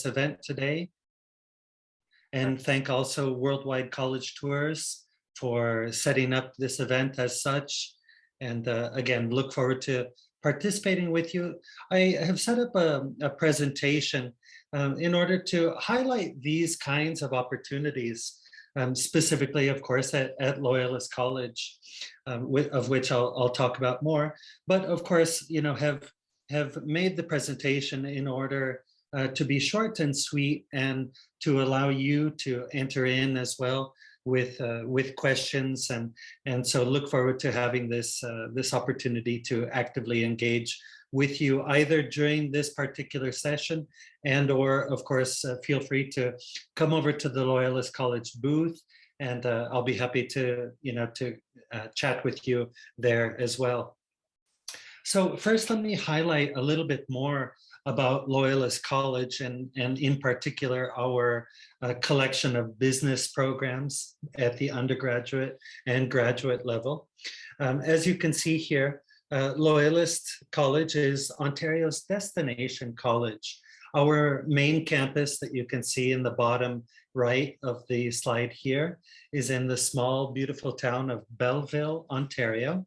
this event today, and thank also Worldwide College Tours for setting up this event as such. And again, look forward to participating with you. I have set up a presentation in order to highlight these kinds of opportunities, specifically, of course, at Loyalist College, of which I'll talk about more. But of course, have made the presentation in order to be short and sweet, and to allow you to enter in as well with questions, and so look forward to having this opportunity to actively engage with you either during this particular session, and or of course feel free to come over to the Loyalist College booth, and I'll be happy to chat with you there as well. So first, let me highlight a little bit more about Loyalist College, and in particular our collection of business programs at the undergraduate and graduate level. As you can see here, Loyalist College is Ontario's destination college. Our main campus that you can see in the bottom right of the slide here is in the small, beautiful town of Belleville, Ontario,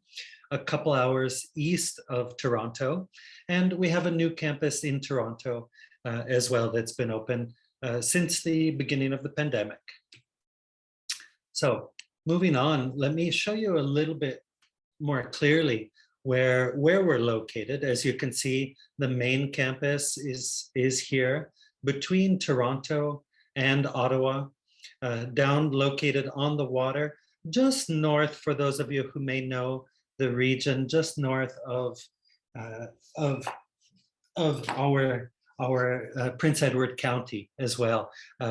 a couple hours east of Toronto. And we have a new campus in Toronto as well that's been open since the beginning of the pandemic. So moving on, let me show you a little bit more clearly where we're located. As you can see, the main campus is here between Toronto and Ottawa, down located on the water, just north, for those of you who may know the region, just north of our Prince Edward County as well.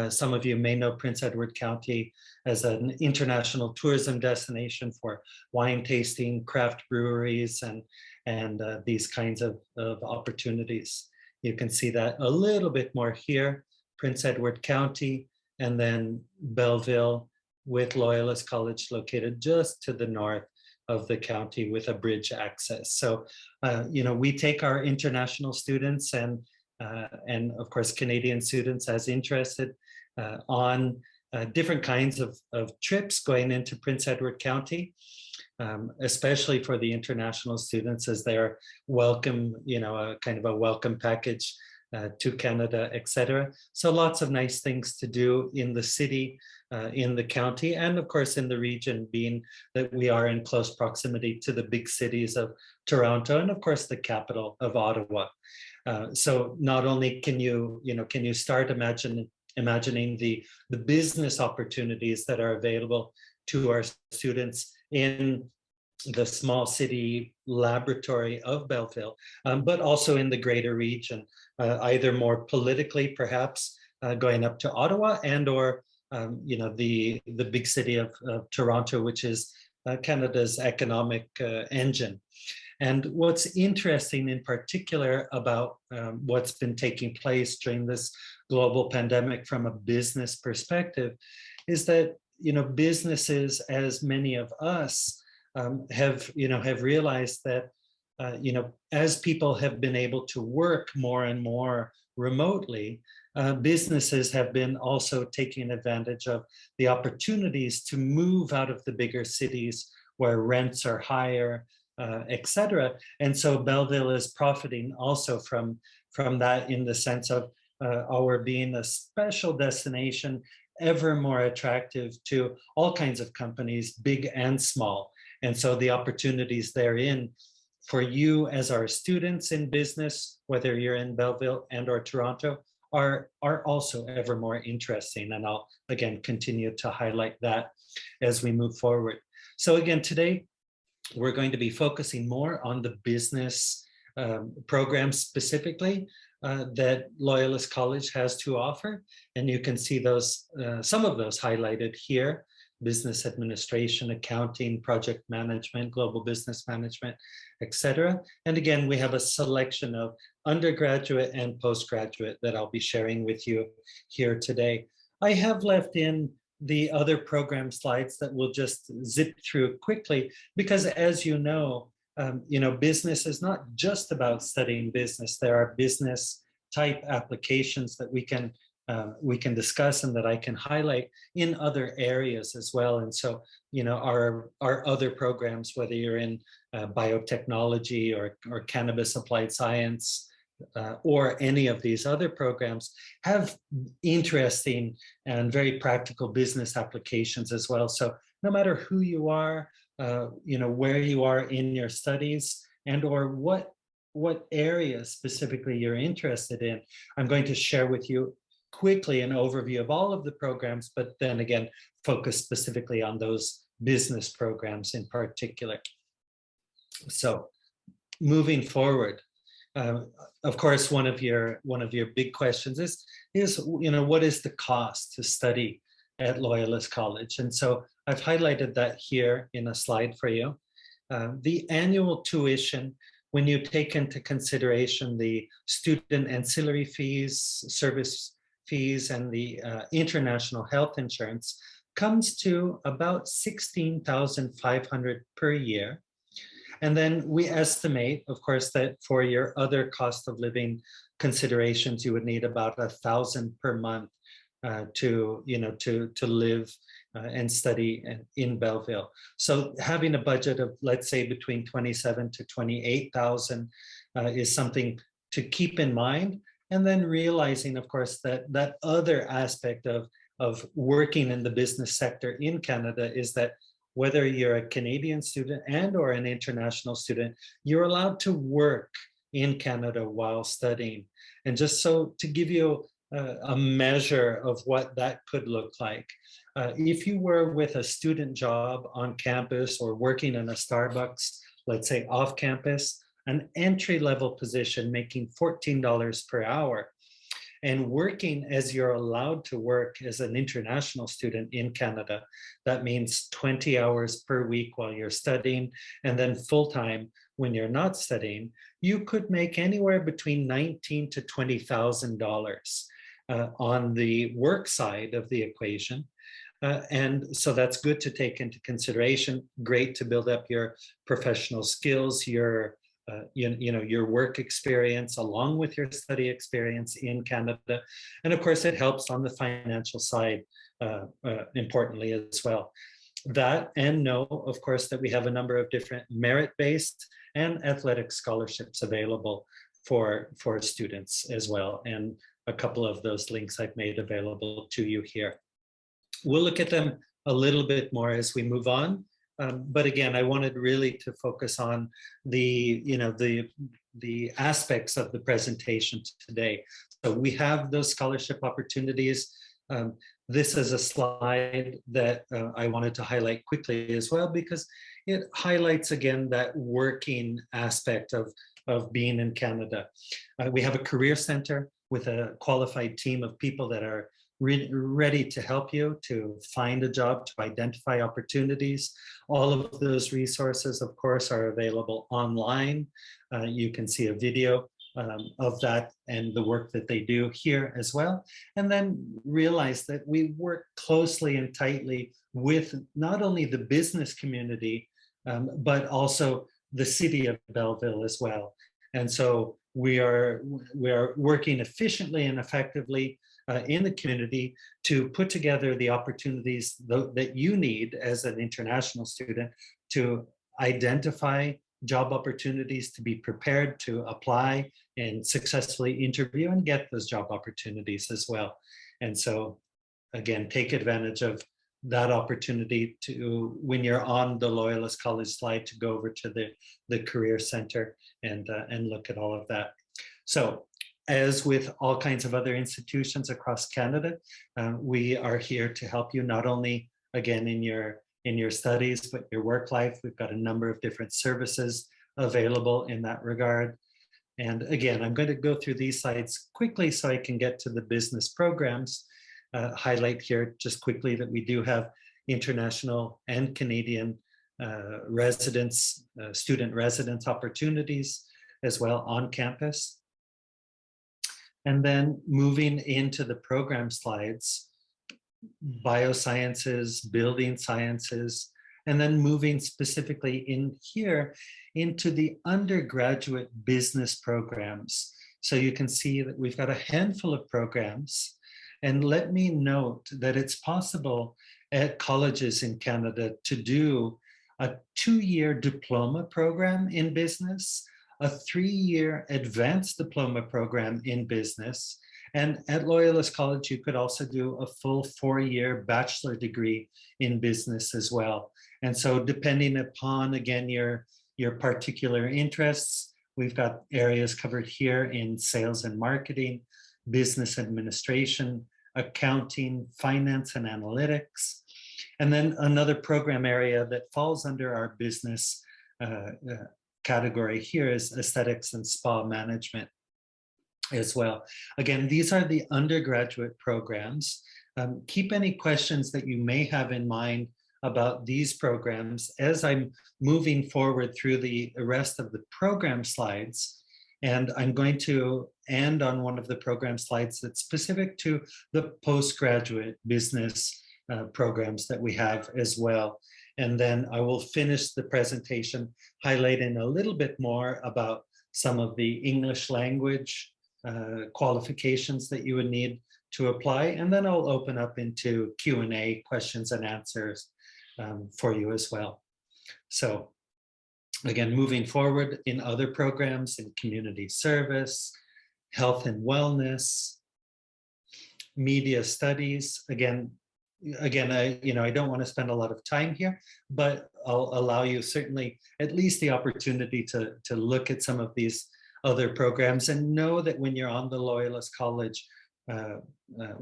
Some of you may know Prince Edward County as an international tourism destination for wine tasting, craft breweries, and these kinds of opportunities. You can see that a little bit more here, Prince Edward County, and then Belleville with Loyalist College located just to the north of the county with a bridge access. So, we take our international students and of course Canadian students as interested on different kinds of trips going into Prince Edward County, especially for the international students, as they're welcome, a kind of a welcome package to Canada, etc. So lots of nice things to do in the city, in the county, and of course in the region, being that we are in close proximity to the big cities of Toronto and of course the capital of Ottawa. So not only can you start imagining the business opportunities that are available to our students in the small city laboratory of Belleville, but also in the greater region, either more politically perhaps going up to Ottawa, and or the big city of Toronto, which is Canada's economic engine. And what's interesting in particular about what's been taking place during this global pandemic from a business perspective is that businesses, as many of us have realized that as people have been able to work more and more remotely, businesses have been also taking advantage of the opportunities to move out of the bigger cities where rents are higher, etc. And so Belleville is profiting also from that, in the sense of our being a special destination, ever more attractive to all kinds of companies, big and small. And so the opportunities therein for you as our students in business, whether you're in Belleville and or Toronto, are also ever more interesting. And I'll again continue to highlight that as we move forward. So again, today we're going to be focusing more on the business programs specifically that Loyalist College has to offer. And you can see those, some of those highlighted here: business administration, accounting, project management, global business management, etc. And again, we have a selection of undergraduate and postgraduate that I'll be sharing with you here today. I have left in the other program slides that we'll just zip through quickly, because as you know, business is not just about studying business. There are business type applications that we can discuss and that I can highlight in other areas as well. And so, our other programs, whether you're in biotechnology or cannabis applied science, or any of these other programs, have interesting and very practical business applications as well. So no matter who you are, where you are in your studies, and or what area specifically you're interested in, I'm going to share with you quickly an overview of all of the programs, but then again, focus specifically on those business programs in particular. So moving forward, of course, one of your big questions is what is the cost to study at Loyalist College? And so I've highlighted that here in a slide for you. The annual tuition, when you take into consideration the student ancillary fees, service fees, and the international health insurance, comes to about $16,500 per year. And then we estimate, of course, that for your other cost of living considerations, you would need about $1,000 per month to live and study in Belleville. So having a budget of, let's say, between 27 to 28,000 is something to keep in mind. And then realizing, of course, that other aspect of working in the business sector in Canada is that whether you're a Canadian student and or an international student, you're allowed to work in Canada while studying. And just so to give you a measure of what that could look like, if you were with a student job on campus or working in a Starbucks, let's say off campus, an entry-level position making $14 per hour, and working as you're allowed to work as an international student in Canada, that means 20 hours per week while you're studying, and then full-time when you're not studying, you could make anywhere between $19,000 to $20,000 on the work side of the equation. And so that's good to take into consideration, great to build up your professional skills, your work experience along with your study experience in Canada. And of course, it helps on the financial side, importantly as well. That, and know, of course, that we have a number of different merit-based and athletic scholarships available for students as well. And a couple of those links I've made available to you here. We'll look at them a little bit more as we move on. But again, I wanted really to focus on the aspects of the presentation today. So we have those scholarship opportunities. This is a slide that I wanted to highlight quickly as well, because it highlights again that working aspect of being in Canada. We have a career center with a qualified team of people that are ready to help you to find a job, to identify opportunities. All of those resources, of course, are available online. You can see a video of that and the work that they do here as well. And then realize that we work closely and tightly with not only the business community, but also the city of Belleville as well. And so we are working efficiently and effectively in the community to put together the opportunities that you need as an international student to identify job opportunities, to be prepared to apply and successfully interview and get those job opportunities as well. And so again, take advantage of that opportunity to, when you're on the Loyalist College slide, to go over to the Career Center and look at all of that. So as with all kinds of other institutions across Canada, we are here to help you not only, again, in your studies, but your work life. We've got a number of different services available in that regard. And again, I'm going to go through these slides quickly so I can get to the business programs. Highlight here just quickly that we do have international and Canadian student residence opportunities as well on campus. And then moving into the program slides, biosciences, building sciences, and then moving specifically in here into the undergraduate business programs. So you can see that we've got a handful of programs. And let me note that it's possible at colleges in Canada to do a 2-year diploma program in business, a 3-year advanced diploma program in business. And at Loyalist College, you could also do a full 4-year bachelor degree in business as well. And so depending upon, again, your particular interests, we've got areas covered here in sales and marketing, business administration, accounting, finance and analytics. And then another program area that falls under our business category here is aesthetics and spa management as well. Again, these are the undergraduate programs. Keep any questions that you may have in mind about these programs as I'm moving forward through the rest of the program slides. And I'm going to end on one of the program slides that's specific to the postgraduate business programs that we have as well. And then I will finish the presentation highlighting a little bit more about some of the English language qualifications that you would need to apply. And then I'll open up into Q&A, questions and answers for you as well. So again, moving forward in other programs in community service, health and wellness, media studies. Again, I don't want to spend a lot of time here, but I'll allow you certainly at least the opportunity to look at some of these other programs and know that when you're on the Loyalist College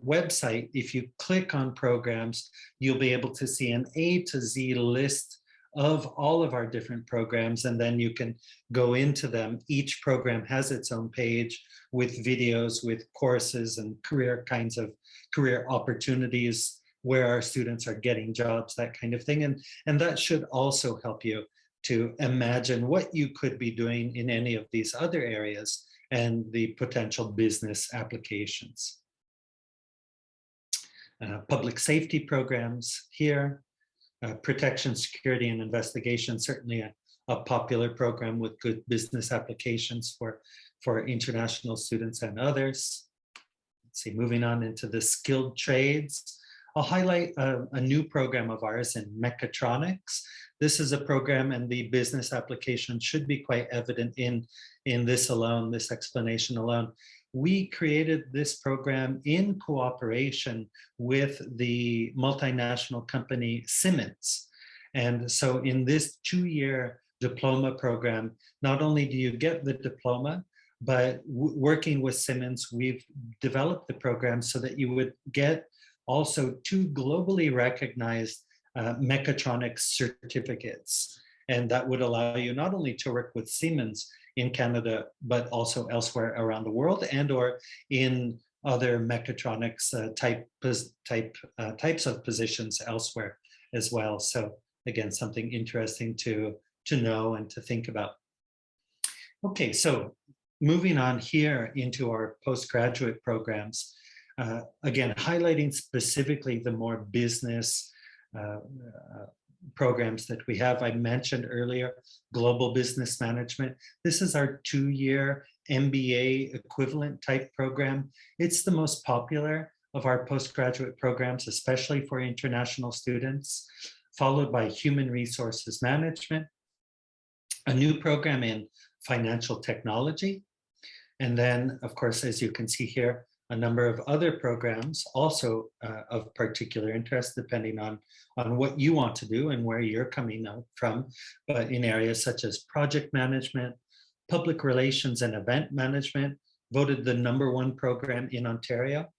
website, if you click on programs, you'll be able to see an A to Z list of all of our different programs, and then you can go into them. Each program has its own page with videos, with courses and career opportunities where our students are getting jobs, that kind of thing. And that should also help you to imagine what you could be doing in any of these other areas and the potential business applications. Public safety programs here, protection, security, and investigation, certainly a popular program with good business applications for international students and others. Let's see, moving on into the skilled trades. I'll highlight a new program of ours in mechatronics. This is a program, and the business application should be quite evident in this alone, this explanation alone. We created this program in cooperation with the multinational company Siemens. And so in this 2-year diploma program, not only do you get the diploma, but working with Siemens, we've developed the program so that you would get also 2 globally recognized mechatronics certificates. And that would allow you not only to work with Siemens in Canada, but also elsewhere around the world, and or in other mechatronics types of positions elsewhere as well. So again, something interesting to know and to think about. Okay, so moving on here into our postgraduate programs, again, highlighting specifically the more business programs that we have. I mentioned earlier, Global Business Management. This is our 2-year MBA equivalent type program. It's the most popular of our postgraduate programs, especially for international students, followed by Human Resources Management, a new program in Financial Technology, and then, of course, as you can see here, a number of other programs also of particular interest, depending on what you want to do and where you're coming out from, but in areas such as project management, public relations and event management, voted the #1 program in Ontario,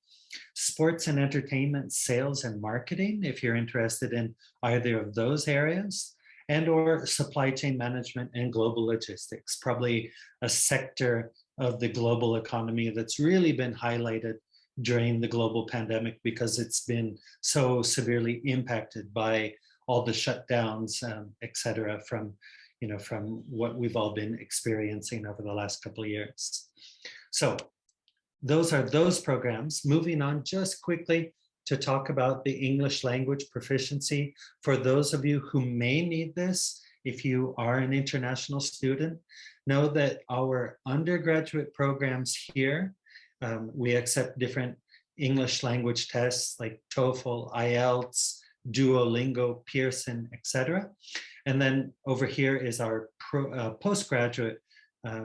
sports and entertainment, sales and marketing, if you're interested in either of those areas, and or supply chain management and global logistics, probably a sector of the global economy that's really been highlighted during the global pandemic because it's been so severely impacted by all the shutdowns, et cetera, from what we've all been experiencing over the last couple of years. So those are those programs. Moving on just quickly to talk about the English language proficiency. For those of you who may need this if you are an international student, know that our undergraduate programs here, we accept different English language tests like TOEFL, IELTS, Duolingo, Pearson, etc. And then over here is our postgraduate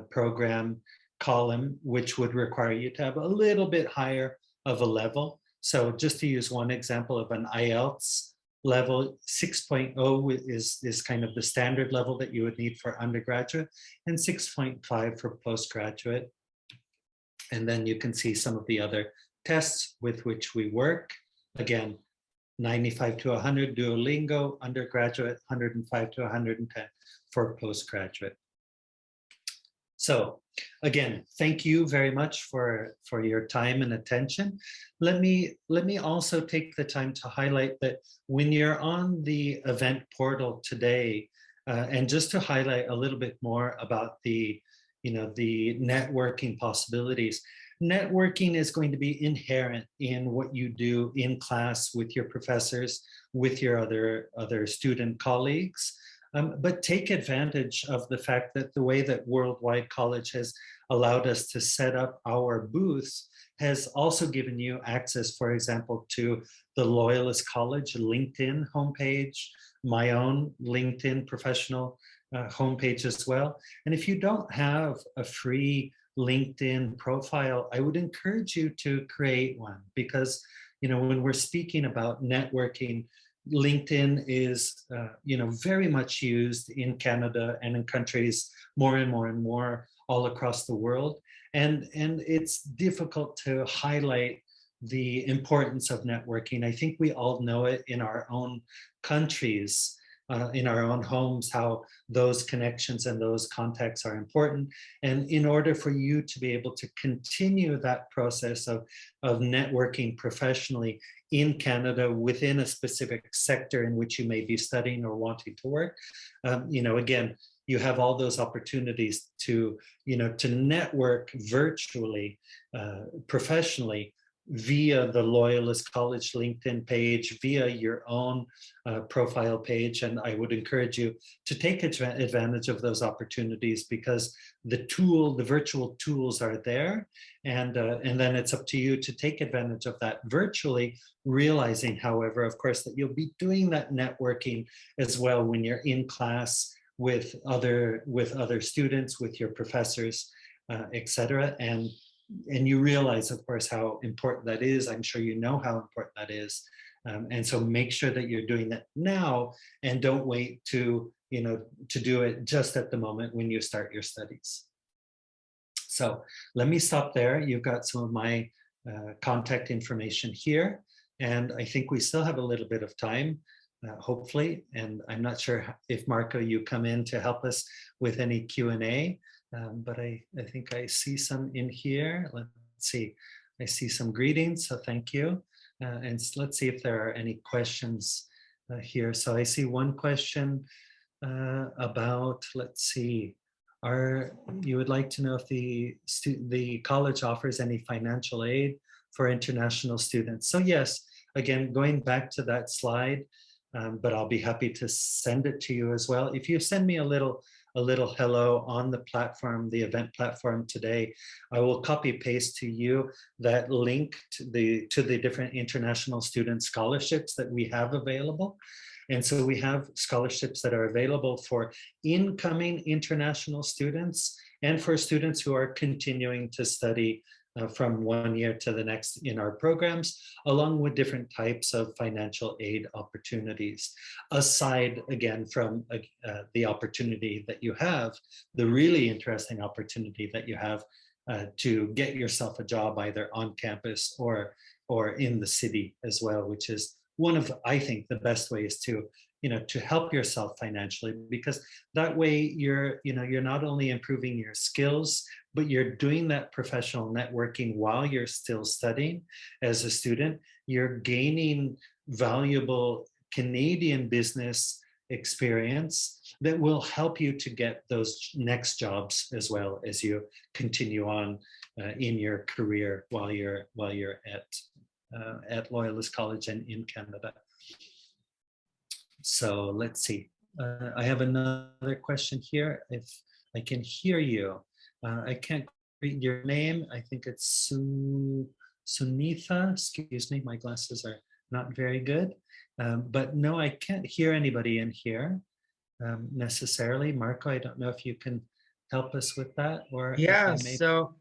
program column, which would require you to have a little bit higher of a level. So just to use one example of an IELTS level, 6.0 is kind of the standard level that you would need for undergraduate, and 6.5 for postgraduate. And then you can see some of the other tests with which we work. Again, 95 to 100 Duolingo, undergraduate, 105 to 110 for postgraduate. So again, thank you very much for your time and attention. Let me also take the time to highlight that when you're on the event portal today, and just to highlight a little bit more about the networking possibilities. Networking is going to be inherent in what you do in class with your professors, with your other student colleagues. But take advantage of the fact that the way that Worldwide College has allowed us to set up our booths has also given you access, for example, to the Loyalist College LinkedIn homepage, my own LinkedIn professional homepage as well. And if you don't have a free LinkedIn profile, I would encourage you to create one, because when we're speaking about networking, LinkedIn is very much used in Canada and in countries more and more and more all across the world. And it's difficult to highlight the importance of networking. I think we all know it in our own countries, in our own homes, how those connections and those contacts are important. And in order for you to be able to continue that process of networking professionally in Canada within a specific sector in which you may be studying or wanting to work, again, you have all those opportunities to network virtually, professionally, via the Loyalist College LinkedIn page, via your own profile page. And I would encourage you to take advantage of those opportunities, because the virtual tools are there. And then it's up to you to take advantage of that virtually, realizing, however, of course, that you'll be doing that networking as well when you're in class with other students, with your professors, etc. And you realize, of course, how important that is. I'm sure you know how important that is. And so make sure that you're doing that now, and don't wait to do it just at the moment when you start your studies. So let me stop there. You've got some of my contact information here, and I think we still have a little bit of time, hopefully. And I'm not sure if Marco, you come in to help us with any Q&A. But I think I see some in here. Let's see. I see some greetings, so thank you. And let's see if there are any questions here. So I see one question about, let's see, you would like to know if the college offers any financial aid for international students. So yes, again, going back to that slide, but I'll be happy to send it to you as well. If you send me a little hello on the platform, the event platform today, I will copy paste to you that link to the different international student scholarships that we have available. And so we have scholarships that are available for incoming international students and for students who are continuing to study from one year to the next in our programs, along with different types of financial aid opportunities. Aside, again, from the opportunity that you have, the really interesting opportunity that you have to get yourself a job either on campus or in the city as well, which is one of, I think, the best ways to help yourself financially, because that way you're not only improving your skills, but you're doing that professional networking while you're still studying as a student. You're gaining valuable Canadian business experience that will help you to get those next jobs as well as you continue on in your career while you're at Loyalist College and in Canada. So let's see. I have another question here. If I can hear you, I can't read your name. I think it's Sunitha. Excuse me, my glasses are not very good. But no, I can't hear anybody in here necessarily. Marco, I don't know if you can help us with that, or if Yeah, I may. so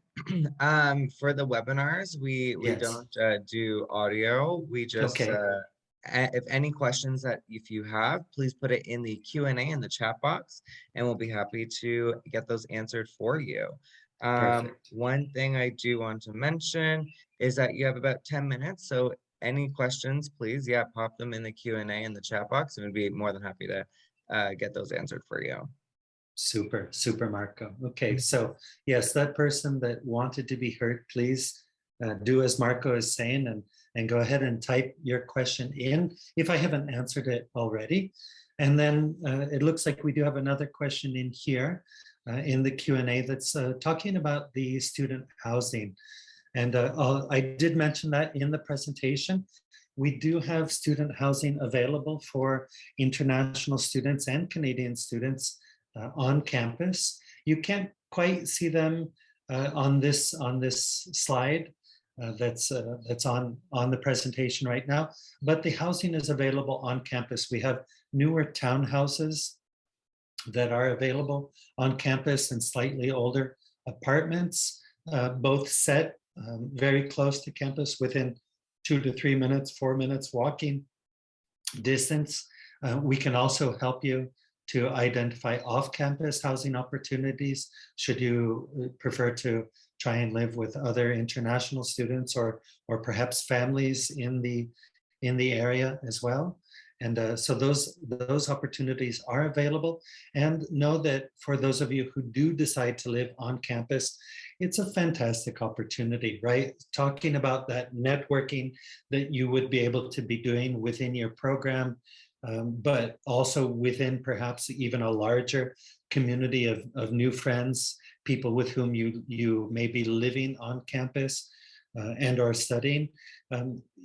for the webinars, we Yes. don't do audio. We just Okay. if any questions that if you have, please put it in the Q&A in the chat box, and we'll be happy to get those answered for you. Perfect. One thing I do want to mention is that you have about 10 minutes, so any questions, please, yeah, pop them in the Q&A in the chat box, and we'd be more than happy to get those answered for you. Super, super, Marco. Okay, so yes, that person that wanted to be heard, please do as Marco is saying and go ahead and type your question in if I haven't answered it already. And then it looks like we do have another question in here in the Q&A that's talking about the student housing. And I did mention that in the presentation. We do have student housing available for international students and Canadian students on campus. You can't quite see them on this slide that's on the presentation right now, but the housing is available on campus. We have newer townhouses that are available on campus and slightly older apartments, both set very close to campus within 2 to 3 minutes, 4 minutes walking distance. We can also help you to identify off-campus housing opportunities should you prefer to try and live with other international students or perhaps families in the area as well. And so those opportunities are available. And know that for those of you who do decide to live on campus, it's a fantastic opportunity, right? Talking about that networking that you would be able to be doing within your program, but also within perhaps even a larger community of new friends, people with whom you may be living on campus and or studying.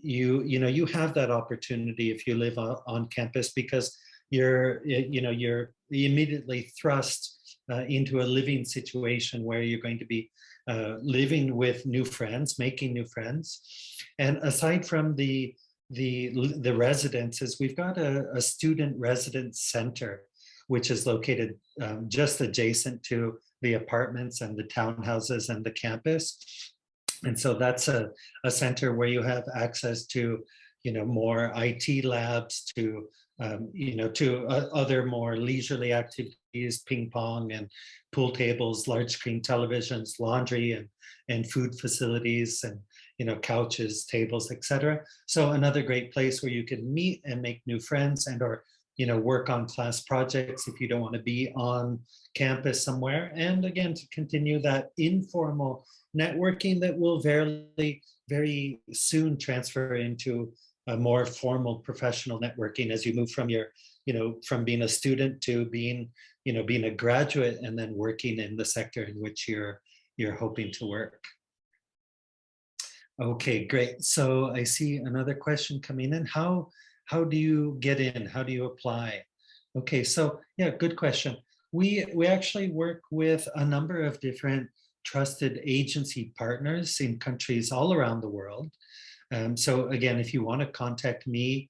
You have that opportunity if you live on campus, because you're immediately thrust into a living situation where you're going to be living with new friends, making new friends. And aside from the residences, we've got a student residence center, which is located just adjacent to the apartments and the townhouses and the campus. And so that's a center where you have access to, more IT labs, to, to other more leisurely activities, ping pong and pool tables, large screen televisions, laundry and food facilities, and, couches, tables, etc. So another great place where you can meet and make new friends and or, work on class projects if you don't want to be on campus somewhere. And again, to continue that informal networking that will very soon transfer into a more formal professional networking as you move from from being a student to being a graduate and then working in the sector in which you're hoping to work. Okay, great. So I see another question coming in. How do you get in? How do you apply? Okay, so yeah, good question. We actually work with a number of different trusted agency partners in countries all around the world. So again, if you want to contact me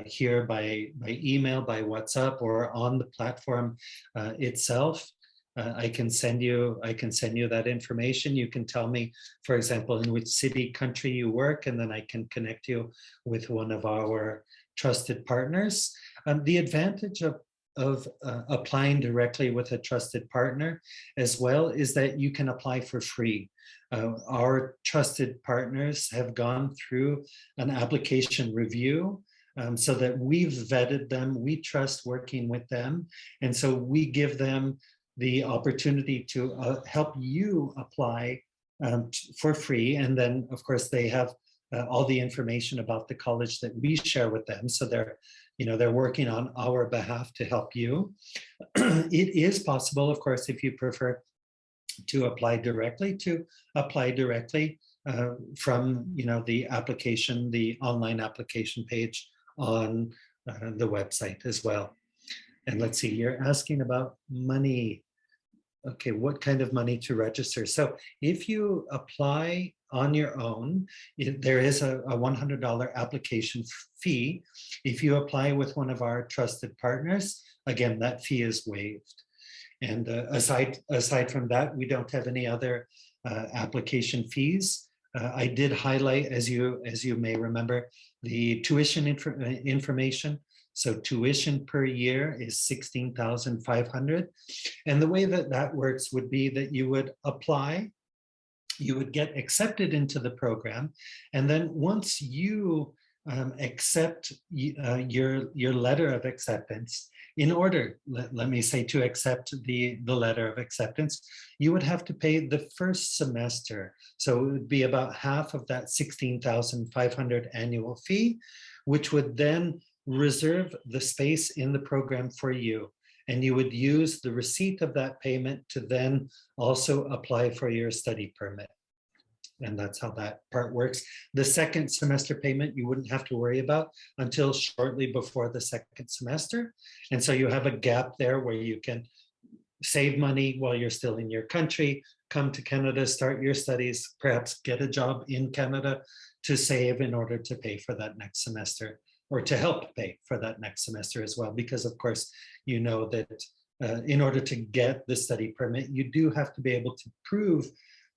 here by email, by WhatsApp, or on the platform itself, I can send you that information. You can tell me, for example, in which city, country you work, and then I can connect you with one of our trusted partners. The advantage of applying directly with a trusted partner as well is that you can apply for free. Our trusted partners have gone through an application review so that we've vetted them, we trust working with them, and so we give them the opportunity to help you apply for free. And then, of course, they have all the information about the college that we share with them. So they're working on our behalf to help you. It is possible, of course, if you prefer to apply directly, from the application, the online application page on the website as well. And let's see, you're asking about money. Okay, what kind of money to register? So if you apply on your own, there is a $100 application fee. If you apply with one of our trusted partners, again, that fee is waived. And aside from that, we don't have any other application fees. I did highlight, as you may remember, the tuition information. So tuition per year is $16,500. And the way that that works would be that you would apply, you would get accepted into the program, and then once you accept your letter of acceptance, in order, let me say, to accept the letter of acceptance, you would have to pay the first semester. So it would be about half of that $16,500 annual fee, which would then reserve the space in the program for you. And you would use the receipt of that payment to then also apply for your study permit. And that's how that part works. The second semester payment you wouldn't have to worry about until shortly before the second semester. And so you have a gap there where you can save money while you're still in your country, come to Canada, start your studies, perhaps get a job in Canada to save in order to pay for that next semester, or to help pay for that next semester as well. Because of course, you know that in order to get the study permit, you do have to be able to prove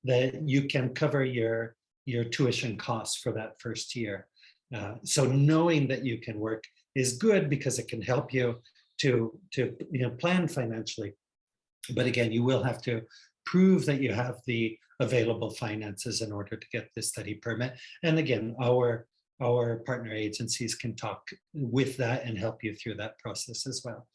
that you can cover your tuition costs for that first year. So knowing that you can work is good because it can help you to plan financially. But again, you will have to prove that you have the available finances in order to get the study permit. And again, our partner agencies can talk with that and help you through that process as well.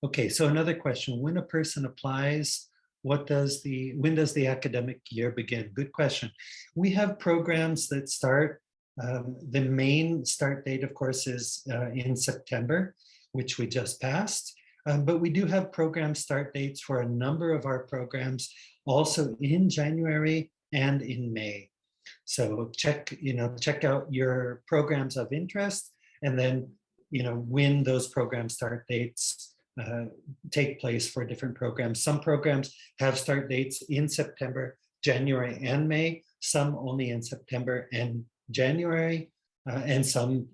Okay, so another question: when a person applies, when does the academic year begin? Good question. We have programs that start, the main start date, of course, is in September, which we just passed. But we do have program start dates for a number of our programs also in January and in May. So check out your programs of interest, and then when those program start dates take place for different programs. Some programs have start dates in September, January, and May. Some only in September and January, and some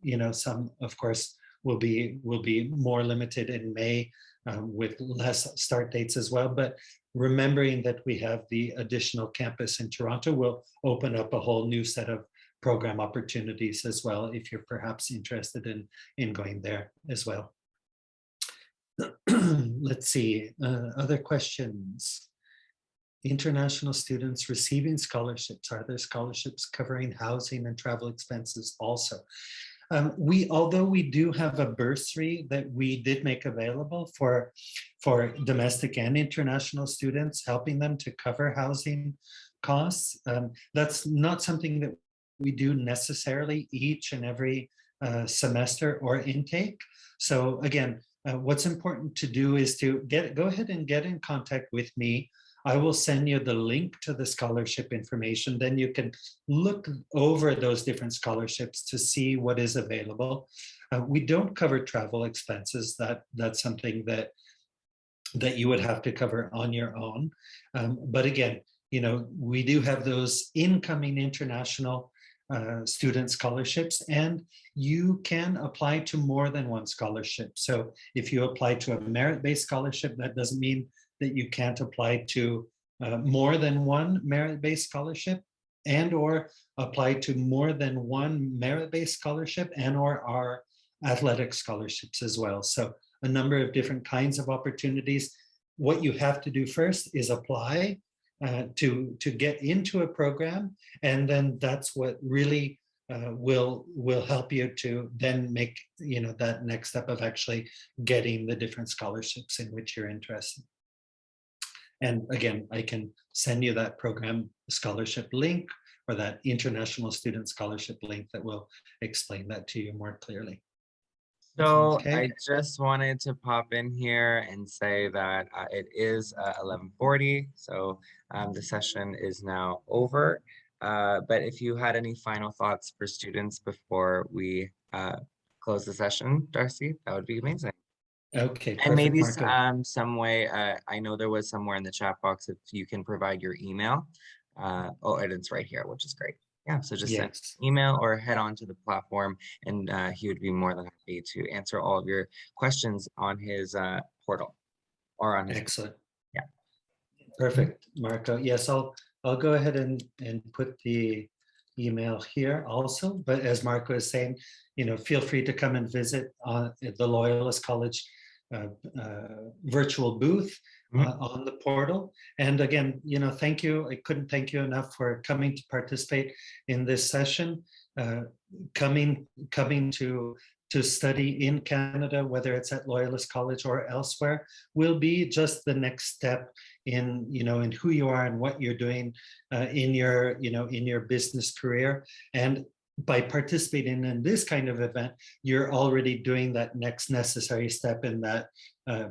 of course will be more limited in May with less start dates as well. But remembering that we have the additional campus in Toronto will open up a whole new set of program opportunities as well, if you're perhaps interested in going there as well. Let's see, other questions. International students receiving scholarships, are there scholarships covering housing and travel expenses also? Although we do have a bursary that we did make available for domestic and international students, helping them to cover housing costs, that's not something that we do necessarily each and every semester or intake. So again, what's important to do is to go ahead and get in contact with me. I will send you the link to the scholarship information. Then you can look over those different scholarships to see what is available. We don't cover travel expenses. That's something that you would have to cover on your own. But again, we do have those incoming international student scholarships, and you can apply to more than one scholarship. So if you apply to a merit-based scholarship, that doesn't mean that you can't apply to more than one merit-based scholarship, and or apply to more than one merit-based scholarship and or our athletic scholarships as well. So a number of different kinds of opportunities. What you have to do first is apply to get into a program, and then that's what really will help you to then make that next step of actually getting the different scholarships in which you're interested. And again, I can send you that program scholarship link or that international student scholarship link that will explain that to you more clearly. So Okay. I just wanted to pop in here and say that it is 11:40, so the session is now over. But if you had any final thoughts for students before we close the session, Darcy, that would be amazing. Okay, And perfect, maybe Marco. some way, I know there was somewhere in the chat box if you can provide your email. Oh, and it's right here, which is great. Yeah, so just send Yes, an email or head on to the platform, and he would be more than happy to answer all of your questions on his portal or on his. excellent. Yeah. Perfect, Marco. Yes, I'll go ahead and put the email here also. But as Marco is saying, feel free to come and visit the Loyalist College virtual booth Mhm. on the portal. And again, thank you. I couldn't thank you enough for coming to participate in this session. Coming to study in Canada, whether it's at Loyalist College or elsewhere, will be just the next step in who you are and what you're doing in your business career. And by participating in this kind of event, you're already doing that next necessary step in that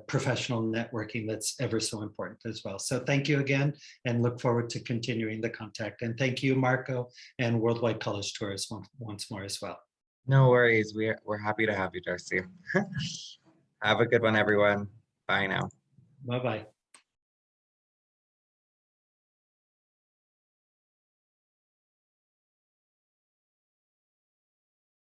professional networking that's ever so important as well. So thank you again, and look forward to continuing the contact. And thank you, Marco, and Worldwide College Tours once more as well. No worries. We're happy to have you, Darcy. Have a good one, everyone. Bye now. Bye-bye.